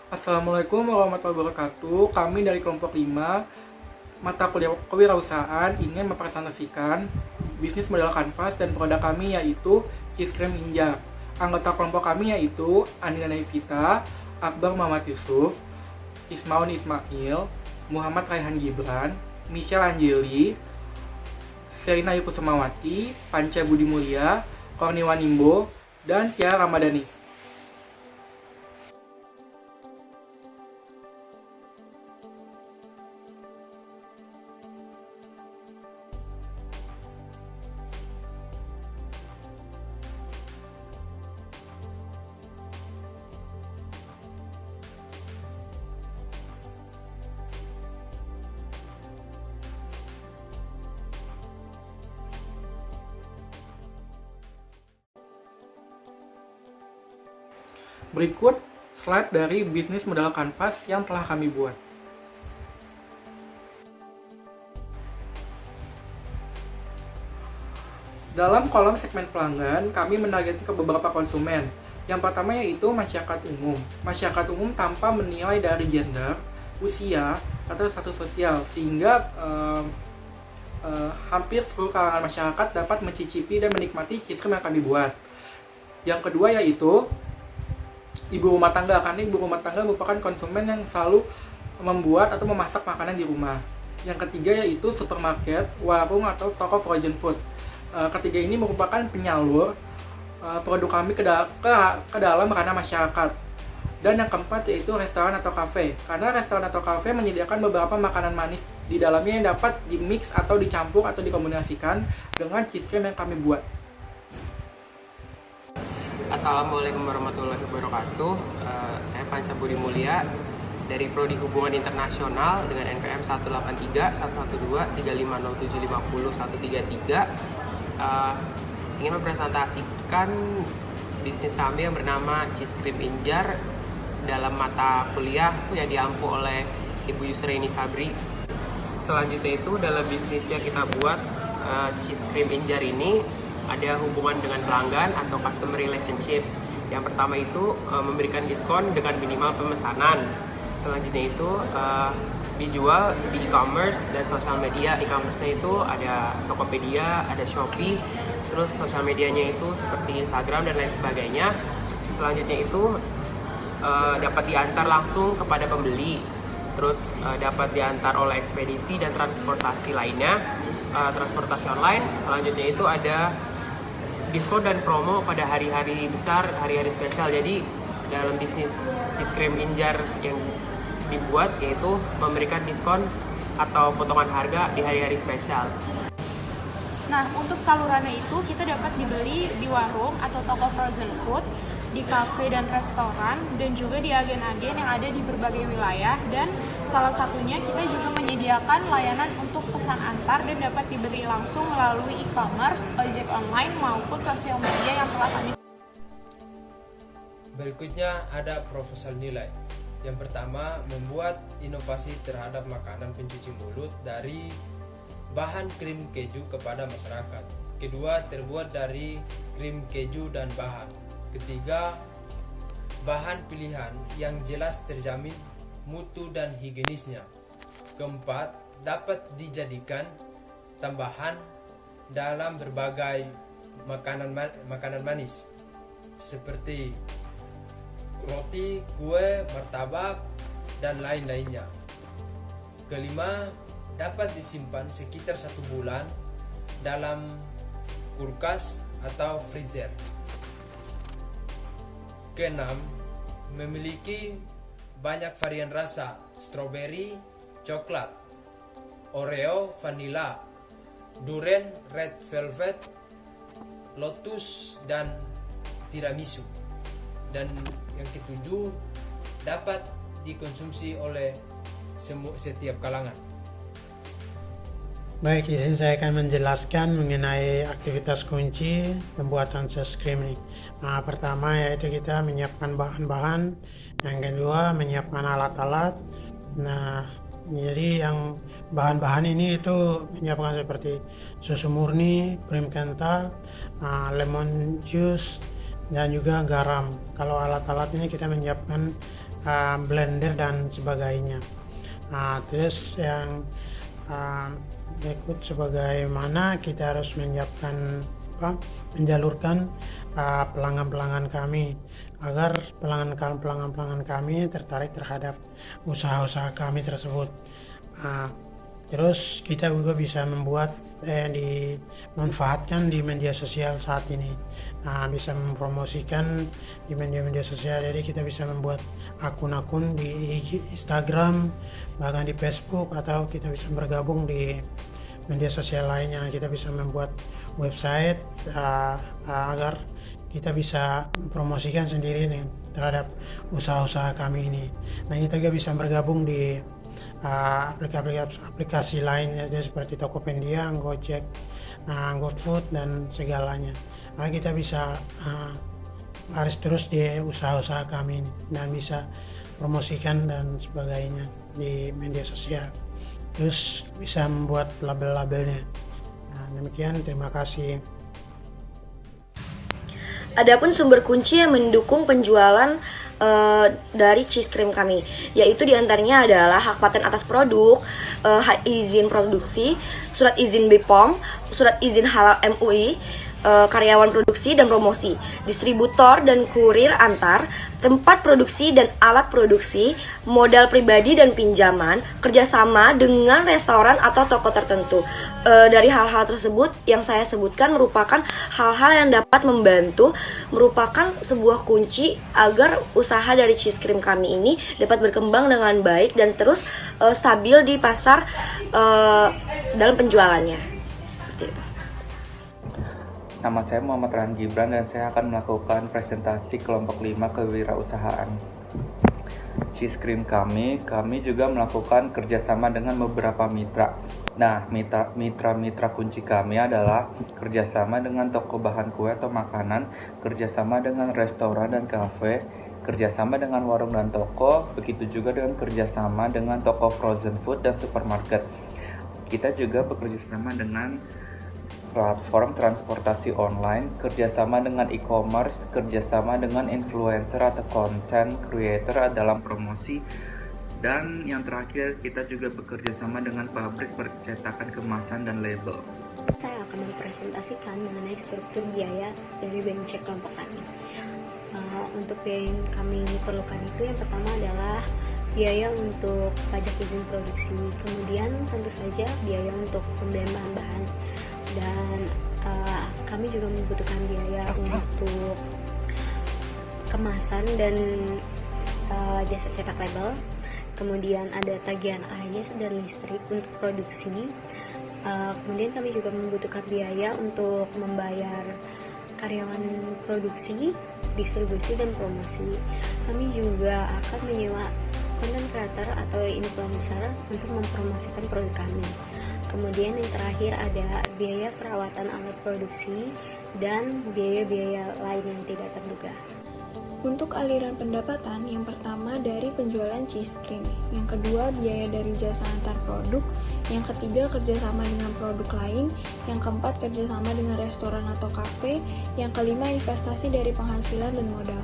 Assalamualaikum warahmatullahi wabarakatuh. Kami dari kelompok 5 mata kuliah kewirausahaan ingin mempresentasikan bisnis modal kanvas dan produk kami yaitu Cheese Cream Injar. Anggota kelompok kami yaitu Anina Naifita, Akbar Muhammad Yusuf, Ismaun Ismail, Muhammad Raihan Gibran, Michelle Anjeli, Serina Yukusumawati, Panca Budi Mulia, Korniwan Nimbo, dan Tiara Ramadanis. Berikut slide dari bisnis modal kanvas yang telah kami buat. Dalam kolom segmen pelanggan, kami menargetkan ke beberapa konsumen. Yang pertama yaitu masyarakat umum. Masyarakat umum tanpa menilai dari gender, usia, atau status sosial, sehingga hampir seluruh kalangan masyarakat dapat mencicipi dan menikmati cheese cream yang kami buat. Yang kedua yaitu ibu rumah tangga, karena ibu rumah tangga merupakan konsumen yang selalu membuat atau memasak makanan di rumah. Yang ketiga yaitu supermarket, warung atau toko frozen food. Ketiga ini merupakan penyalur produk kami ke dalam ranah masyarakat. Dan yang keempat yaitu restoran atau kafe, karena restoran atau kafe menyediakan beberapa makanan manis di dalamnya yang dapat dimix atau dicampur atau dikombinasikan dengan cheese cream yang kami buat. Assalamualaikum warahmatullahi wabarakatuh. Saya Panca Budi Mulia dari Prodi Hubungan Internasional dengan NPM 183 112 350750133. Ingin mempresentasikan bisnis kami yang bernama Cheese Cream Injar dalam mata kuliah yang diampu oleh Ibu Yusraini Sabri. Selanjutnya itu dalam bisnis yang kita buat, Cheese Cream Injar ini ada hubungan dengan pelanggan atau customer relationships. Yang pertama itu memberikan diskon dengan minimal pemesanan. Selanjutnya itu dijual di e-commerce dan sosial media. E-commerce-nya itu ada Tokopedia, ada Shopee, terus sosial medianya itu seperti Instagram dan lain sebagainya. Selanjutnya itu dapat diantar langsung kepada pembeli, terus dapat diantar oleh ekspedisi dan transportasi lainnya, transportasi online. Selanjutnya itu ada diskon dan promo pada hari-hari besar, hari-hari spesial. Jadi dalam bisnis Cheese Cream Injar yang dibuat yaitu memberikan diskon atau potongan harga di hari-hari spesial. Nah, untuk salurannya itu kita dapat dibeli di warung atau toko frozen food, di kafe dan restoran, dan juga di agen-agen yang ada di berbagai wilayah. Dan salah satunya kita juga menyediakan layanan untuk pesan antar dan dapat dibeli langsung melalui e-commerce, ojek online maupun sosial media yang telah kami. Berikutnya ada proposal nilai. Yang pertama, membuat inovasi terhadap makanan pencuci mulut dari bahan krim keju kepada masyarakat. Kedua, terbuat dari krim keju dan bahan. Ketiga, bahan pilihan yang jelas terjamin mutu dan higienisnya. Keempat, dapat dijadikan tambahan dalam berbagai makanan manis seperti roti, kue, martabak, dan lain-lainnya. Kelima, dapat disimpan sekitar 1 bulan dalam kulkas atau freezer. Keenam, memiliki banyak varian rasa: strawberry, coklat, oreo, vanilla, durian, red velvet, lotus, dan tiramisu. Dan yang ketujuh, dapat dikonsumsi oleh setiap kalangan. Baik, di sini saya akan menjelaskan mengenai aktivitas kunci pembuatan cheese cream ini. Nah, pertama yaitu kita menyiapkan bahan-bahan, yang kedua menyiapkan alat-alat. Nah, jadi yang bahan-bahan ini itu menyiapkan seperti susu murni, krim kental, lemon juice, dan juga garam. Kalau alat-alat ini kita menyiapkan blender dan sebagainya. Nah, terus yang berikut sebagaimana kita harus menyiapkan menjalurkan pelanggan-pelanggan kami agar pelanggan-pelanggan kami tertarik terhadap usaha-usaha kami tersebut. Terus kita juga bisa membuat dimanfaatkan di media sosial saat ini. Bisa mempromosikan di media sosial, jadi kita bisa membuat akun-akun di Instagram, bahkan di Facebook, atau kita bisa bergabung di media sosial lainnya. Kita bisa membuat website agar kita bisa promosikan sendiri nih terhadap usaha-usaha kami ini. Nah, kita juga bisa bergabung di aplikasi lain, yaitu seperti Tokopedia, Gojek, GoFood dan segalanya. Nah, kita bisa harus terus di usaha-usaha kami ini dan bisa promosikan dan sebagainya di media sosial. Terus bisa membuat label-labelnya. Nah, demikian, terima kasih. Adapun sumber kunci yang mendukung penjualan dari cheese cream kami, yaitu diantaranya adalah hak paten atas produk, hak izin produksi, surat izin BPOM, surat izin halal MUI, karyawan produksi dan promosi, distributor dan kurir antar, tempat produksi dan alat produksi, modal pribadi dan pinjaman, kerjasama dengan restoran atau toko tertentu. Dari hal-hal tersebut yang saya sebutkan merupakan hal-hal yang dapat membantu, merupakan sebuah kunci agar usaha dari cheese cream kami ini dapat berkembang dengan baik dan terus stabil di pasar dalam penjualannya. Seperti itu. Nama saya Muhammad Ryan Gibran dan saya akan melakukan presentasi kelompok 5 kewirausahaan. Cheese cream kami juga melakukan kerjasama dengan beberapa mitra. Nah, mitra kunci kami adalah kerjasama dengan toko bahan kue atau makanan, kerjasama dengan restoran dan kafe, kerjasama dengan warung dan toko, begitu juga dengan kerjasama dengan toko frozen food dan supermarket. Kita juga bekerjasama dengan platform transportasi online, kerjasama dengan e-commerce, kerjasama dengan influencer atau content creator dalam promosi, dan yang terakhir kita juga bekerjasama dengan pabrik percetakan kemasan dan label. Saya akan mempresentasikan mengenai struktur biaya dari BMC kelompok kami. Untuk biaya yang kami perlukan itu yang pertama adalah biaya untuk pajak izin produksi, kemudian tentu saja biaya untuk pembelian bahan-bahan, dan kami juga membutuhkan biaya untuk kemasan dan jasa cetak label. Kemudian ada tagihan air dan listrik untuk produksi. Kemudian kami juga membutuhkan biaya untuk membayar karyawan produksi, distribusi, dan promosi. Kami juga akan menyewa content creator atau influencer untuk mempromosikan produk kami. Kemudian yang terakhir ada biaya perawatan alat produksi dan biaya-biaya lain yang tidak terduga. Untuk aliran pendapatan, yang pertama dari penjualan cheese cream, yang kedua biaya dari jasa antar produk, yang ketiga kerjasama dengan produk lain, yang keempat kerjasama dengan restoran atau kafe, yang kelima investasi dari penghasilan dan modal.